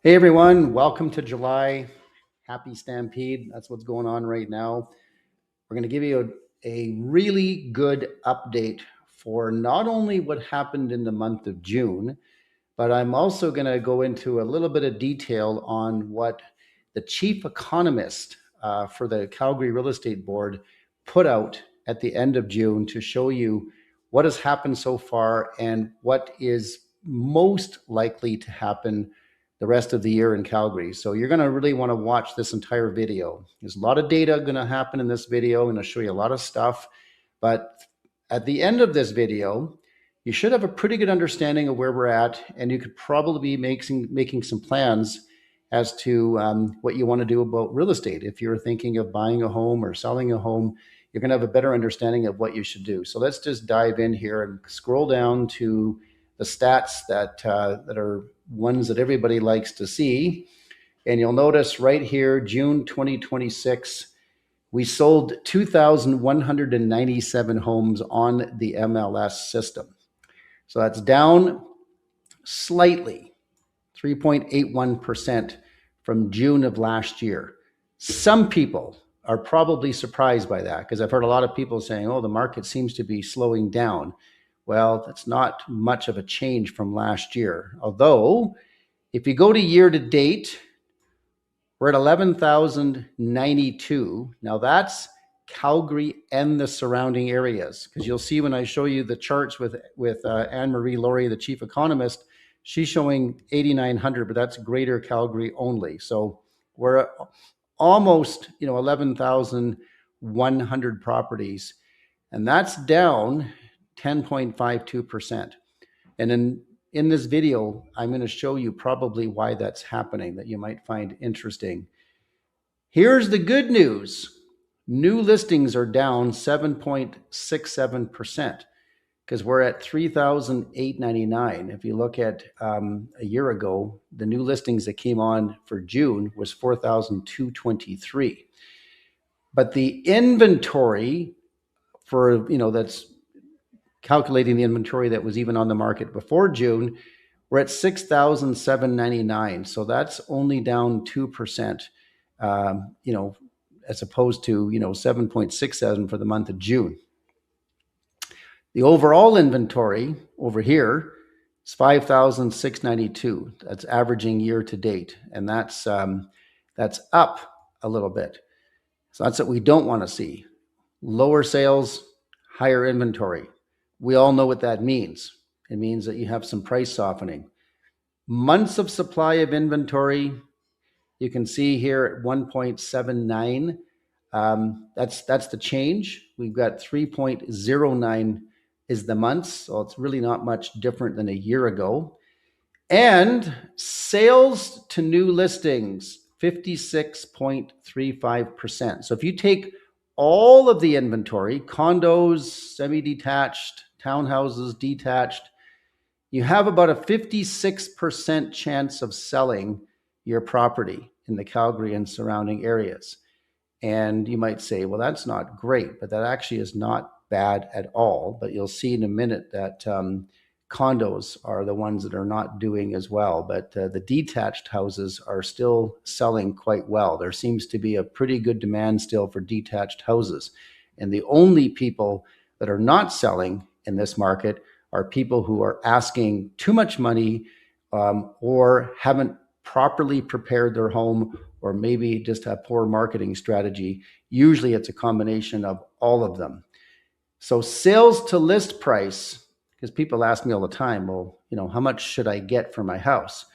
Hey everyone, welcome to July. Happy Stampede. That's what's going on right now. We're going to give you a really good update for not only what happened in the month of June, but I'm also going to go into a little bit of detail on what the chief economist for the Calgary Real Estate Board put out at the end of June to show you what has happened so far and what is most likely to happen the rest of the year in Calgary. So you're going to really want to watch this entire video. There's a lot of data going to happen in this video. I'm going to show you a lot of stuff. But at the end of this video, you should have a pretty good understanding of where we're at, and you could probably be making some plans as to what you want to do about real estate. If you're thinking of buying a home or selling a home, you're going to have a better understanding of what you should do. So let's just dive in here and scroll down to the stats that are ones that everybody likes to see. And you'll notice right here, June 2026, we sold 2,197 homes on the MLS system. So that's down slightly, 3.81% from June of last year. Some people are probably surprised by that because I've heard a lot of people saying, oh, the market seems to be slowing down. Well, that's not much of a change from last year. Although, if you go to year to date, we're at 11,092. Now that's Calgary and the surrounding areas, because you'll see when I show you the charts with Anne-Marie Laurie, the chief economist, she's showing 8,900, but that's Greater Calgary only. So we're almost 11,100 properties, and that's down 10.52%. And in this video, I'm going to show you probably why that's happening, that you might find interesting. Here's the good news. New listings are down 7.67% because we're at 3,899. If you look at a year ago, the new listings that came on for June was 4,223. But the inventory for, that's calculating the inventory that was even on the market before June, we're at 6,799. So that's only down 2%, as opposed to, 7.67 for the month of June. The overall inventory over here is 5,692. That's averaging year to date. And that's up a little bit. So that's what we don't want to see. Lower sales, higher inventory. We all know what that means. It means that you have some price softening. Months of supply of inventory, you can see here at 1.79. That's the change. We've got 3.09 is the months, so it's really not much different than a year ago. And sales to new listings, 56.35%. So if you take all of the inventory, condos, semi-detached, townhouses, detached, you have about a 56% chance of selling your property in the Calgary and surrounding areas. And you might say, well, that's not great, but that actually is not bad at all. But you'll see in a minute that condos are the ones that are not doing as well. But the detached houses are still selling quite well. There seems to be a pretty good demand still for detached houses. And the only people that are not selling in this market are people who are asking too much money or haven't properly prepared their home, or maybe just have poor marketing strategy. Usually it's a combination of all of them. So sales to list price, because people ask me all the time, well, how much should I get for my house?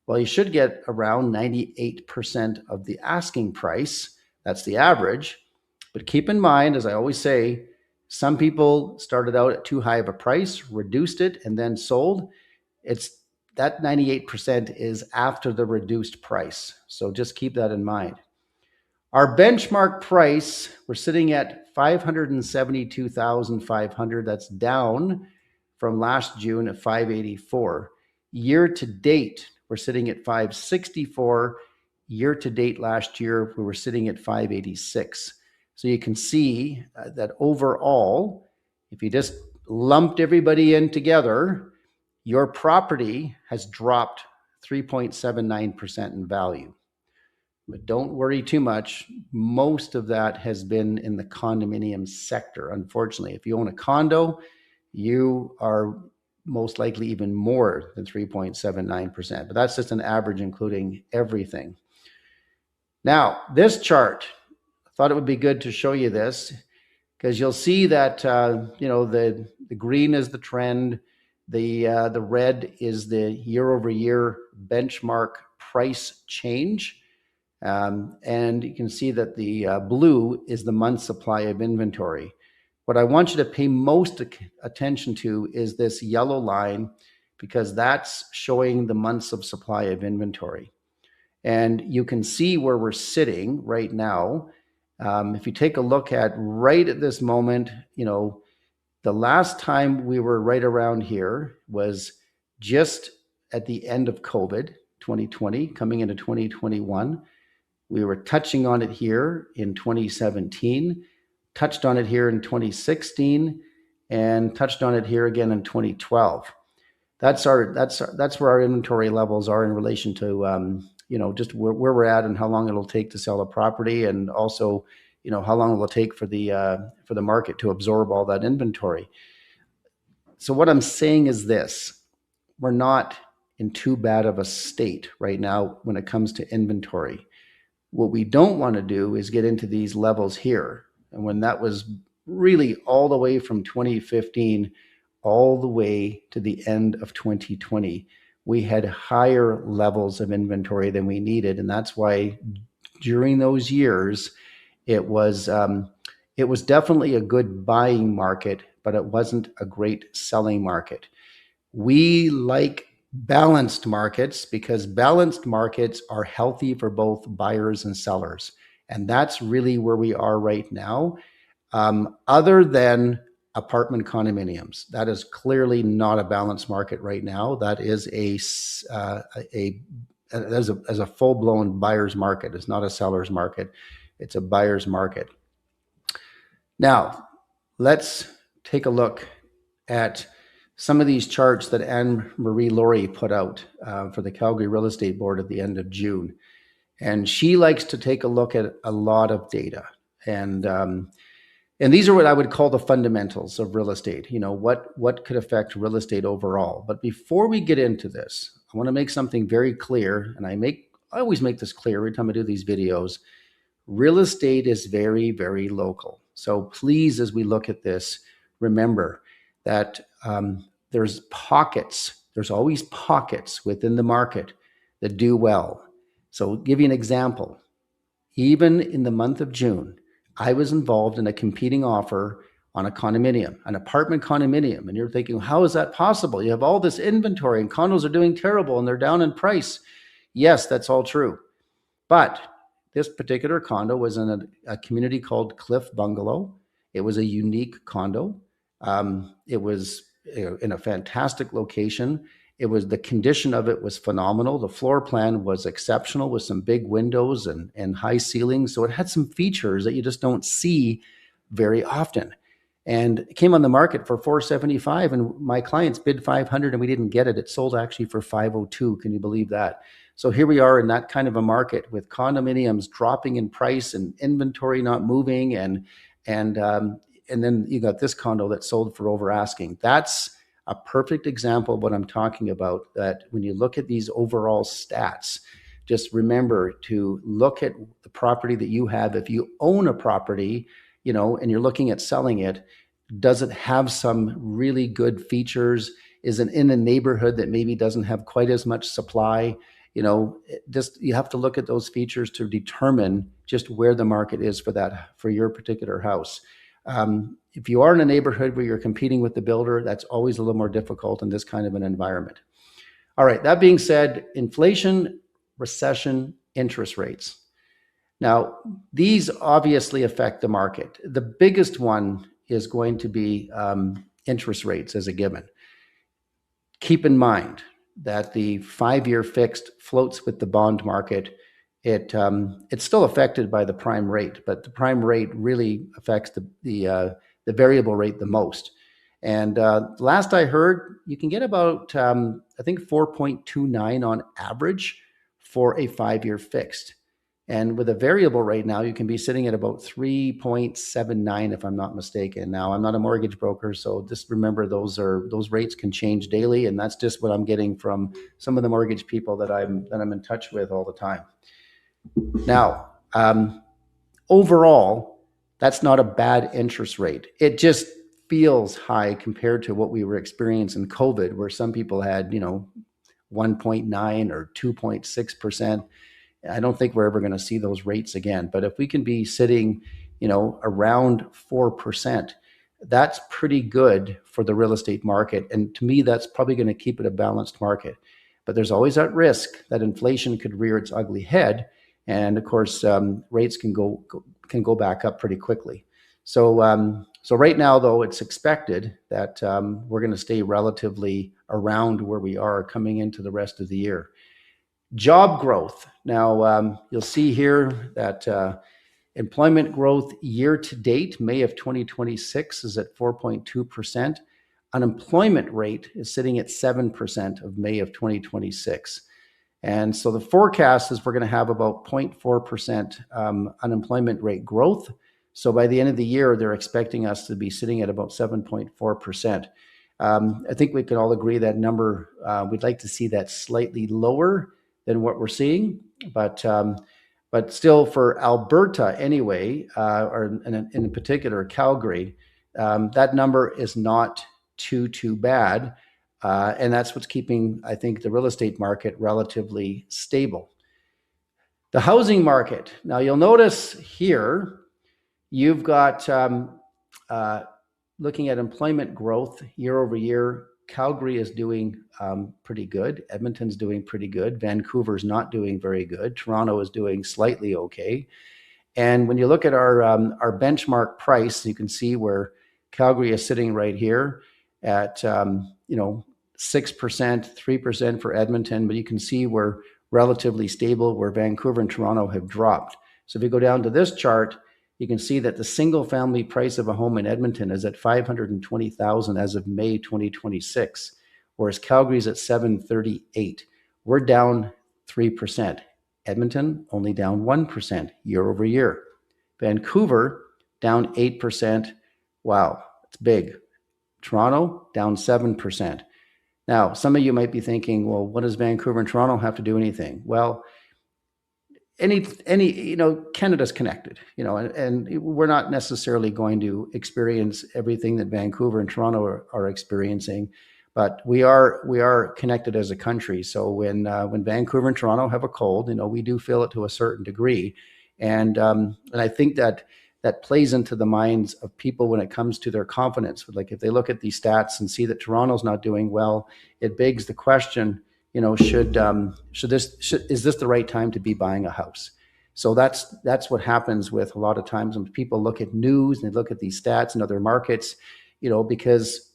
Well, you should get around 98% of the asking price. That's the average. But keep in mind, as I always say, some people started out at too high of a price, reduced it, and then sold. That 98% is after the reduced price. So just keep that in mind. Our benchmark price, we're sitting at 572,500. That's down from last June at 584. Year to date, we're sitting at 564. Year to date last year, we were sitting at 586. So you can see that overall, if you just lumped everybody in together, your property has dropped 3.79% in value. But don't worry too much. Most of that has been in the condominium sector, unfortunately. If you own a condo, you are most likely even more than 3.79%. But that's just an average, including everything. Now, this chart, I thought it would be good to show you this because you'll see that the green is the trend, the red is the year-over-year benchmark price change. And you can see that the blue is the month supply of inventory. What I want you to pay most attention to is this yellow line, because that's showing the months of supply of inventory. And you can see where we're sitting right now. If you take a look at right at this moment, the last time we were right around here was just at the end of COVID, 2020, coming into 2021. We were touching on it here in 2017, touched on it here in 2016, and touched on it here again in 2012. That's where our inventory levels are in relation to just where we're at and how long it'll take to sell a property, and also how long it will take for the market to absorb all that inventory. So what I'm saying is this: we're not in too bad of a state right now when it comes to inventory. What we don't want to do is get into these levels here. And when that was really all the way from 2015 all the way to the end of 2020, we had higher levels of inventory than we needed. And that's why during those years, it was definitely a good buying market, but it wasn't a great selling market. We like balanced markets because balanced markets are healthy for both buyers and sellers. And that's really where we are right now. Other than apartment condominiums, that is clearly not a balanced market right now. That is as a full-blown buyer's market. It's not a seller's market. It's a buyer's market. Now, let's take a look at some of these charts that Anne-Marie Laurie put out for the Calgary Real Estate Board at the end of June. And she likes to take a look at a lot of data. And these are what I would call the fundamentals of real estate. What could affect real estate overall. But before we get into this, I want to make something very clear. And I always make this clear every time I do these videos. Real estate is very, very local. So please, as we look at this, remember that there's always pockets within the market that do well. So I'll give you an example. Even in the month of June, I was involved in a competing offer on a condominium, an apartment condominium. And you're thinking, how is that possible? You have all this inventory and condos are doing terrible and they're down in price. Yes, that's all true. But this particular condo was in a community called Cliff Bungalow. It was a unique condo. It was in a fantastic location. The condition of it was phenomenal. The floor plan was exceptional with some big windows and high ceilings. So it had some features that you just don't see very often. And it came on the market for $475, and my clients bid $500 and we didn't get it. It sold actually for $502. Can you believe that? So here we are in that kind of a market with condominiums dropping in price and inventory not moving, and then you got this condo that sold for over asking. That's a perfect example of what I'm talking about, that when you look at these overall stats, just remember to look at the property that you have. If you own a property, and you're looking at selling it, does it have some really good features? Is it in a neighborhood that maybe doesn't have quite as much supply? You have to look at those features to determine just where the market is for your particular house. If you are in a neighborhood where you're competing with the builder, that's always a little more difficult in this kind of an environment. All right, that being said, inflation, recession, interest rates. Now, these obviously affect the market. The biggest one is going to be interest rates as a given. Keep in mind that the 5-year fixed floats with the bond market. It's still affected by the prime rate, but the prime rate really affects the variable rate the most. And last I heard, you can get about, I think, 4.29 on average for a 5-year fixed. And with a variable right now, you can be sitting at about 3.79, if I'm not mistaken. Now, I'm not a mortgage broker, so just remember those rates can change daily, and that's just what I'm getting from some of the mortgage people that I'm in touch with all the time. Now, overall, that's not a bad interest rate. It just feels high compared to what we were experiencing in COVID, where some people had 1.9 or 2.6%. I don't think we're ever going to see those rates again. But if we can be sitting, around 4%, that's pretty good for the real estate market. And to me, that's probably going to keep it a balanced market. But there's always that risk that inflation could rear its ugly head. And of course, rates can go back up pretty quickly. So right now, though, it's expected that we're going to stay relatively around where we are coming into the rest of the year. Job growth. Now, you'll see here that employment growth year to date, May of 2026, is at 4.2%. Unemployment rate is sitting at 7% of May of 2026. And so the forecast is we're going to have about 0.4% unemployment rate growth. So by the end of the year, they're expecting us to be sitting at about 7.4%. I think we can all agree that number, we'd like to see that slightly lower than what we're seeing, but still for Alberta anyway, or in particular Calgary, that number is not too bad, and that's what's keeping, I think, the real estate market relatively stable. The housing market. Now you'll notice here, you've got looking at employment growth year over year. Calgary is doing pretty good. Edmonton's doing pretty good. Vancouver's not doing very good. Toronto is doing slightly okay. And when you look at our benchmark price, you can see where Calgary is sitting right here at 6%, 3% for Edmonton, but you can see we're relatively stable where Vancouver and Toronto have dropped. So if you go down to this chart, you can see that the single family price of a home in Edmonton is at $520,000 as of May 2026, whereas Calgary's at $738,000. We're down 3%. Edmonton only down 1% year over year. Vancouver down 8%. Wow, it's big. Toronto down 7%. Now, some of you might be thinking, well, what does Vancouver and Toronto have to do anything? Well, Canada's connected, and we're not necessarily going to experience everything that Vancouver and Toronto are experiencing, but we are connected as a country. So when Vancouver and Toronto have a cold, we do feel it to a certain degree, and I think that plays into the minds of people when it comes to their confidence. Like if they look at these stats and see that Toronto's not doing well, it begs the question, is this the right time to be buying a house? So that's what happens with a lot of times when people look at news and they look at these stats in other markets, because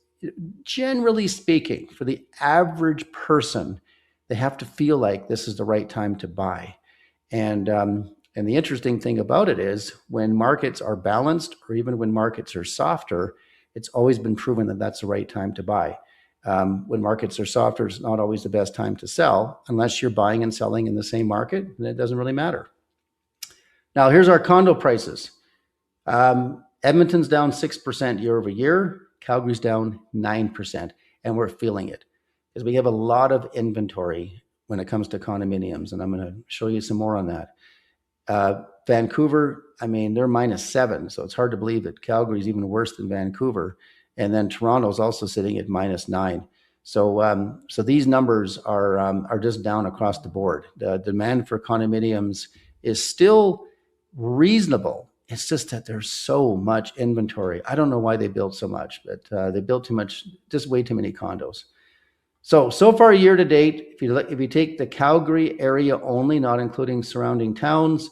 generally speaking, for the average person, they have to feel like this is the right time to buy. And the interesting thing about it is when markets are balanced or even when markets are softer, it's always been proven that that's the right time to buy. When markets are softer, it's not always the best time to sell unless you're buying and selling in the same market, and it doesn't really matter. Now, here's our condo prices. Edmonton's down 6% year over year. Calgary's down 9%, and we're feeling it because we have a lot of inventory when it comes to condominiums, and I'm going to show you some more on that. Vancouver, they're -7, so it's hard to believe that Calgary is even worse than Vancouver. And then Toronto's also sitting at -9. So these numbers are just down across the board. The demand for condominiums is still reasonable. It's just that there's so much inventory. I don't know why they built so much, but they built too much, just way too many condos. So far year to date, if you take the Calgary area only, not including surrounding towns,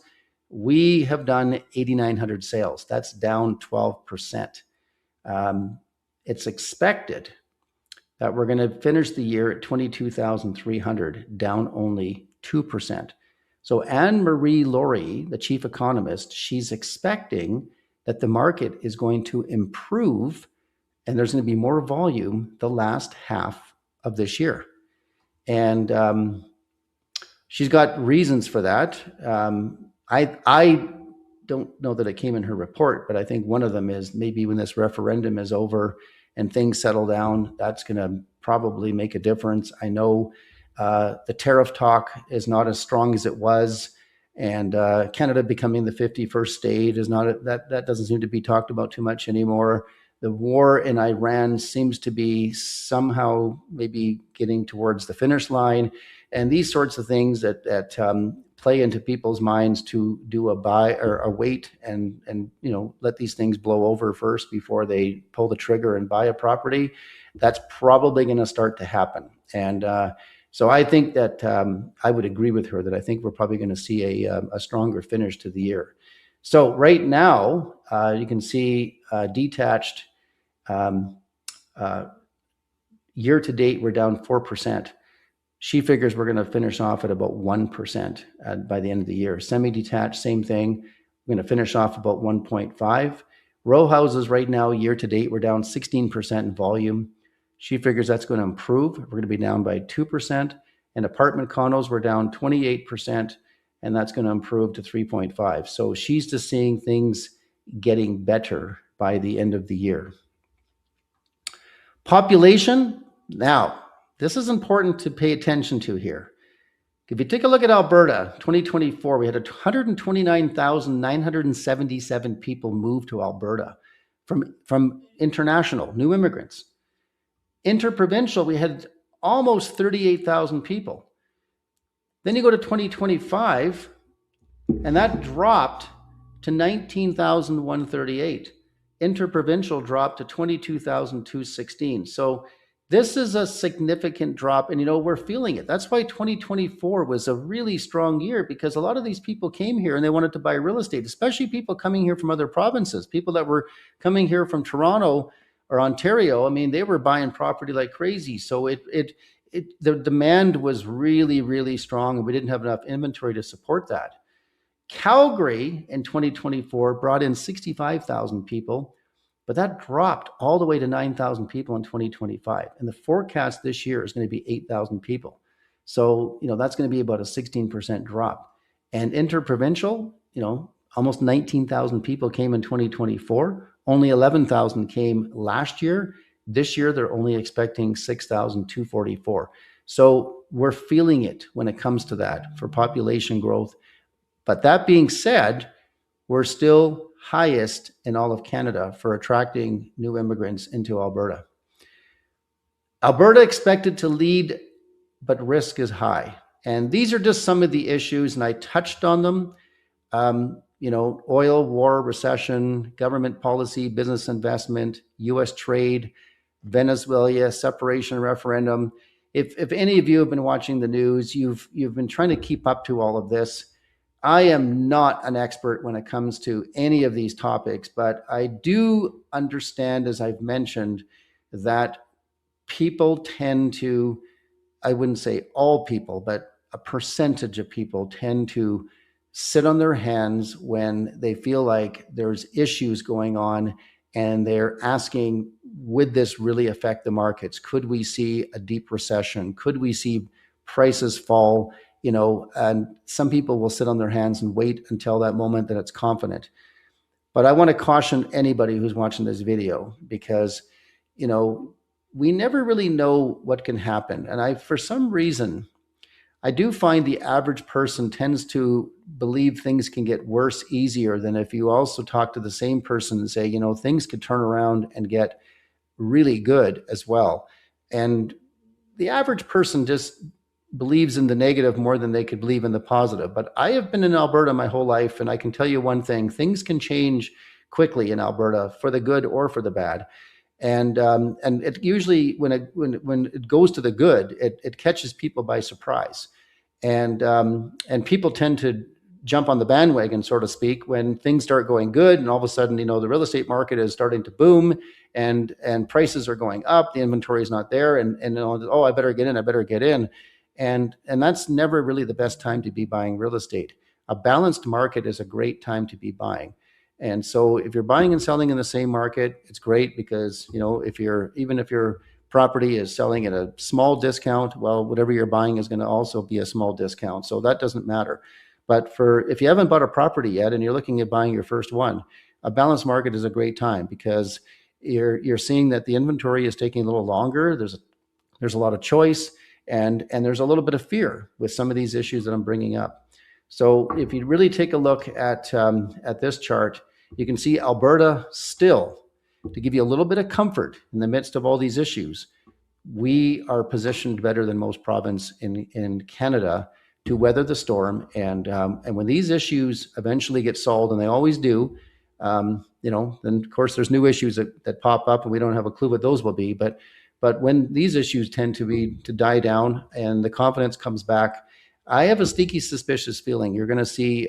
we have done 8,900 sales. That's down 12%. It's expected that we're going to finish the year at 22,300, down only 2%. So Anne-Marie Laurie, the chief economist, she's expecting that the market is going to improve and there's going to be more volume the last half of this year. And she's got reasons for that. I don't know that it came in her report, but I think one of them is maybe when this referendum is over and things settle down, that's going to probably make a difference. I know the tariff talk is not as strong as it was, and Canada becoming the 51st state is not that doesn't seem to be talked about too much anymore. The war in Iran seems to be somehow maybe getting towards the finish line, and these sorts of things that play into people's minds to do a buy or a wait and let these things blow over first before they pull the trigger and buy a property. That's probably going to start to happen, and so I think that I would agree with her that I think we're probably going to see a stronger finish to the year. So right now you can see detached. Year to date, we're down 4%. She figures we're going to finish off at about 1% by the end of the year. Semi-detached, same thing. We're going to finish off about 1.5. Row houses right now, year to date, we're down 16% in volume. She figures that's going to improve. We're going to be down by 2%. And apartment condos, we're down 28%, and that's going to improve to 3.5. So she's just seeing things getting better by the end of the year. Population, now, this is important to pay attention to here. If you take a look at Alberta, 2024, we had 129,977 people move to Alberta from international, new immigrants. Interprovincial, we had almost 38,000 people. Then you go to 2025, and that dropped to 19,138. Interprovincial dropped to 22,216. So this is a significant drop, and we're feeling it. That's why 2024 was a really strong year, because a lot of these people came here and they wanted to buy real estate, especially people coming here from other provinces, people that were coming here from Toronto or Ontario. I mean, they were buying property like crazy. So the demand was really, really strong, and we didn't have enough inventory to support that. Calgary in 2024 brought in 65,000 people, but that dropped all the way to 9,000 people in 2025. And the forecast this year is going to be 8,000 people. So, that's going to be about a 16% drop. And interprovincial, almost 19,000 people came in 2024. Only 11,000 came last year. This year, they're only expecting 6,244. So we're feeling it when it comes to that for population growth. But that being said, we're still highest in all of Canada for attracting new immigrants into Alberta. Alberta expected to lead, but risk is high. And these are just some of the issues, and I touched on them. Oil, war, recession, government policy, business investment, U.S. trade, Venezuela, separation referendum. If any of you have been watching the news, you've been trying to keep up to all of this. I am not an expert when it comes to any of these topics, but I do understand, as I've mentioned, that people tend to, I wouldn't say all people, but a percentage of people tend to sit on their hands when they feel like there's issues going on, and they're asking, would this really affect the markets? Could we see a deep recession? Could we see prices fall? And some people will sit on their hands and wait until that moment that it's confident. But I want to caution anybody who's watching this video, because, we never really know what can happen. And for some reason, I do find the average person tends to believe things can get worse easier than if you also talk to the same person and say, things could turn around and get really good as well. And the average person just believes in the negative more than they could believe in the positive. But I have been in Alberta my whole life, and I can tell you one thing: things can change quickly in Alberta, for the good or for the bad. And it usually, when it goes to the good, it catches people by surprise, and people tend to jump on the bandwagon, so to speak, when things start going good, and all of a sudden, the real estate market is starting to boom, and prices are going up, the inventory is not there, and oh, I better get in. And that's never really the best time to be buying real estate. A balanced market is a great time to be buying. And so if you're buying and selling in the same market, it's great because, even if your property is selling at a small discount, well, whatever you're buying is going to also be a small discount. So that doesn't matter. But if you haven't bought a property yet and you're looking at buying your first one, a balanced market is a great time because you're seeing that the inventory is taking a little longer. There's a lot of choice, and there's a little bit of fear with some of these issues that I'm bringing up. So if you really take a look at this chart, you can see Alberta still, to give you a little bit of comfort in the midst of all these issues, we are positioned better than most province in Canada to weather the storm. And when these issues eventually get solved, and they always do, then of course there's new issues that pop up, and we don't have a clue what those will be. But when these issues tend to die down and the confidence comes back, I have a sneaky suspicious feeling you're going to see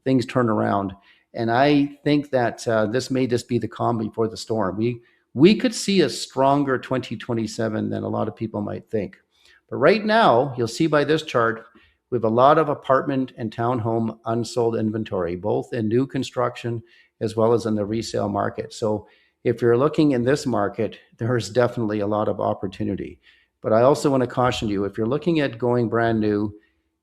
things turn around. And I think that this may just be the calm before the storm. We could see a stronger 2027 than a lot of people might think. But right now, you'll see by this chart, we have a lot of apartment and townhome unsold inventory, both in new construction as well as in the resale market. So if you're looking in this market, there's definitely a lot of opportunity. But I also want to caution you, if you're looking at going brand new,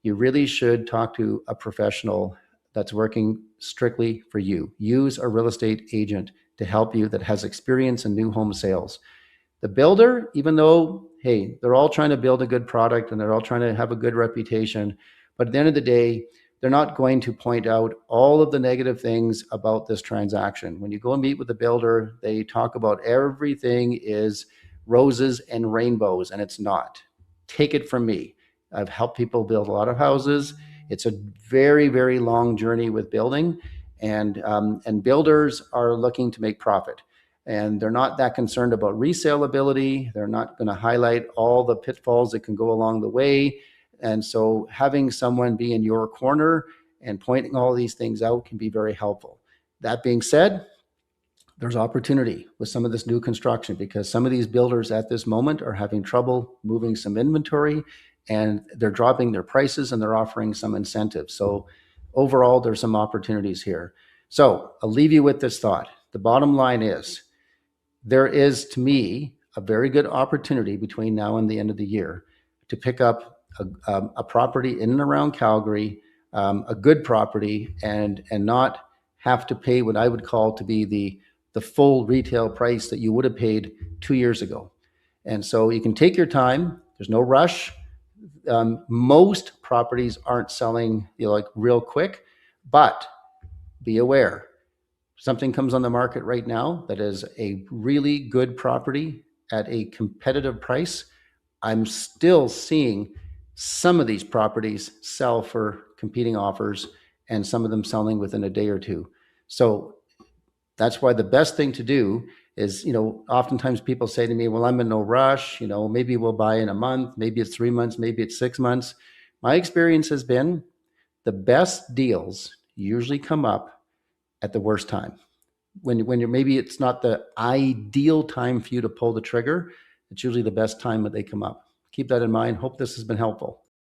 you really should talk to a professional that's working strictly for you. Use a real estate agent to help you that has experience in new home sales. The builder, even though, hey, they're all trying to build a good product and they're all trying to have a good reputation, but at the end of the day, they're not going to point out all of the negative things about this transaction. When you go and meet with the builder, they talk about everything is roses and rainbows, and it's not. Take it from me. I've helped people build a lot of houses. It's a very, very long journey with building, and builders are looking to make profit. And they're not that concerned about resale ability. They're not going to highlight all the pitfalls that can go along the way. And so having someone be in your corner and pointing all these things out can be very helpful. That being said, there's opportunity with some of this new construction because some of these builders at this moment are having trouble moving some inventory, and they're dropping their prices and they're offering some incentives. So overall, there's some opportunities here. So I'll leave you with this thought. The bottom line is there is, to me, a very good opportunity between now and the end of the year to pick up a property in and around Calgary, a good property, and not have to pay what I would call to be the full retail price that you would have paid 2 years ago. And so you can take your time. There's no rush. Most properties aren't selling like real quick, but be aware. Something comes on the market right now that is a really good property at a competitive price. I'm still seeing some of these properties sell for competing offers, and some of them selling within a day or two. So that's why the best thing to do is, oftentimes people say to me, well, I'm in no rush, maybe we'll buy in a month, maybe it's 3 months, maybe it's 6 months. My experience has been the best deals usually come up at the worst time. When you're, maybe it's not the ideal time for you to pull the trigger, it's usually the best time that they come up. Keep that in mind. Hope this has been helpful.